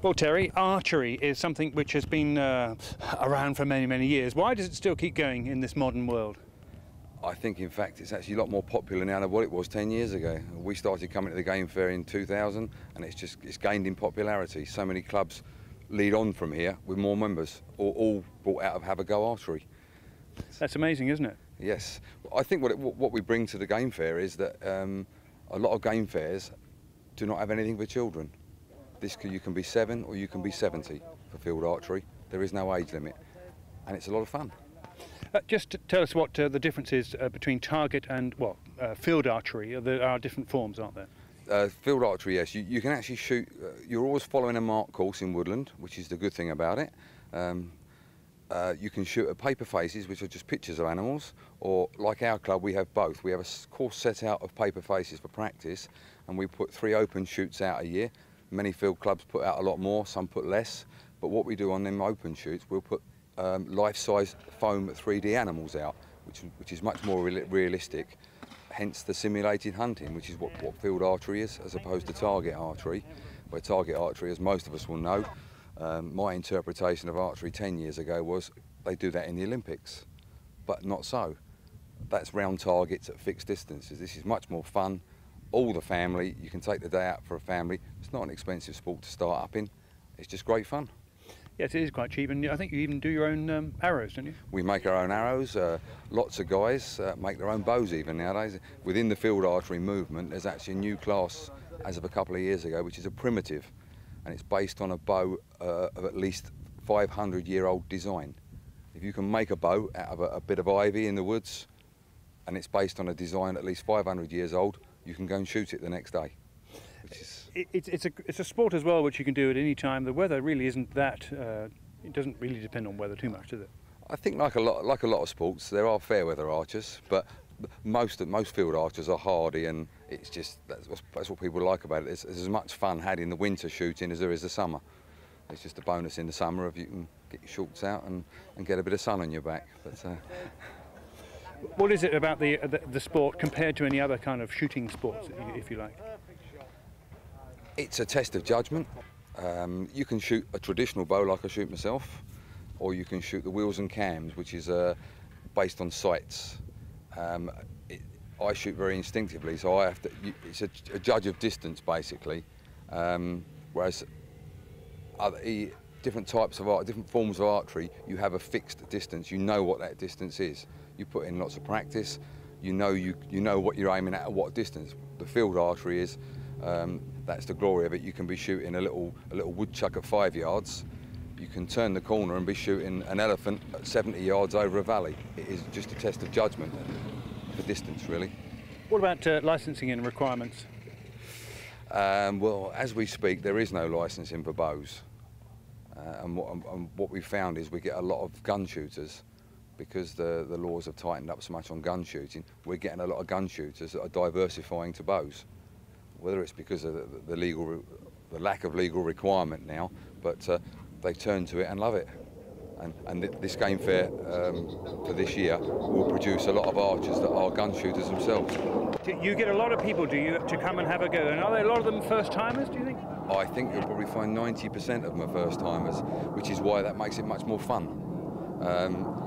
Well, Terry, archery is something which has been around for many, many years. Why does it still keep going in this modern world? I think, in fact, it's actually a lot more popular now than what it was 10 years ago. We started coming to the Game Fair in 2000, and it's gained in popularity. So many clubs lead on from here with more members, all brought out of Have a Go Archery. That's amazing, isn't it? Yes. I think what we bring to the Game Fair is that a lot of game fairs do not have anything for children. You can be 7 or you can be 70 for field archery. There is no age limit, and it's a lot of fun. Just tell us what the difference is between target and field archery. There are different forms, aren't there? Field archery, yes. You can actually shoot. You're always following a marked course in woodland, which is the good thing about it. You can shoot at paper faces, which are just pictures of animals, or like our club, we have both. We have a course set out of paper faces for practice, and we put 3 open shoots out a year. Many field clubs put out a lot more, some put less. But what we do on them open shoots, we'll put life-size foam 3D animals out, which is much more realistic. Hence the simulated hunting, which is what field archery is, as opposed to target archery. Where target archery, as most of us will know, my interpretation of archery 10 years ago was they do that in the Olympics, but not so. That's round targets at fixed distances. This is much more fun. All the family, you can take the day out for a family. It's not an expensive sport to start up in. It's just great fun. Yes, it is quite cheap, and I think you even do your own arrows, don't you? We make our own arrows. Lots of guys make their own bows even nowadays. Within the field archery movement, there's actually a new class as of a couple of years ago, which is a primitive, and it's based on a bow of at least 500-year-old design. If you can make a bow out of a bit of ivy in the woods, and it's based on a design at least 500 years old, you can go and shoot it the next day. It's a sport as well which you can do at any time. The weather really isn't that. It doesn't really depend on weather too much, does it? I think like a lot of sports, there are fair weather archers, but most field archers are hardy, and it's just that's what people like about it. There's as much fun had in the winter shooting as there is the summer. It's just a bonus in the summer if you can get your shorts out and get a bit of sun on your back. But, what is it about the sport compared to any other kind of shooting sports, if you like? It's a test of judgment. You can shoot a traditional bow like I shoot myself, or you can shoot the wheels and cams, which is based on sights. I shoot very instinctively, so I have to. It's a judge of distance basically, whereas different types of art, different forms of archery, you have a fixed distance. You know what that distance is. You put in lots of practice. You know what you're aiming at what distance. The field archery is. That's the glory of it. You can be shooting a little woodchuck at 5 yards. You can turn the corner and be shooting an elephant at 70 yards over a valley. It is just a test of judgment for distance, really. What about licensing and requirements? Well, as we speak, there is no licensing for bows. And what we found is we get a lot of gun shooters, because the laws have tightened up so much on gun shooting. We're getting a lot of gun shooters that are diversifying to bows. Whether it's because of the lack of legal requirement now, but they turn to it and love it. And this Game Fair for this year will produce a lot of archers that are gun shooters themselves. You get a lot of people, do you, to come and have a go? And are there a lot of them first-timers, do you think? I think you'll probably find 90% of them are first-timers, which is why that makes it much more fun.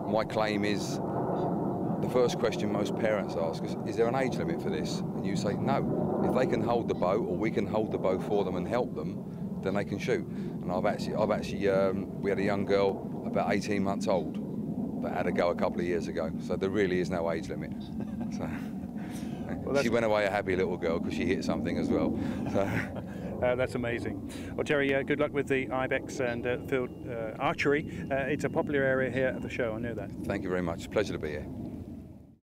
My claim is, the first question most parents ask is there an age limit for this? And you say no. If they can hold the bow, or we can hold the bow for them and help them, then they can shoot. And we had a young girl about 18 months old that had a go a couple of years ago. So there really is no age limit. So, well, she went away a happy little girl because she hit something as well. So. That's amazing. Well, Terry, good luck with the ibex and field archery. It's a popular area here at the show, I know that. Thank you very much. Pleasure to be here.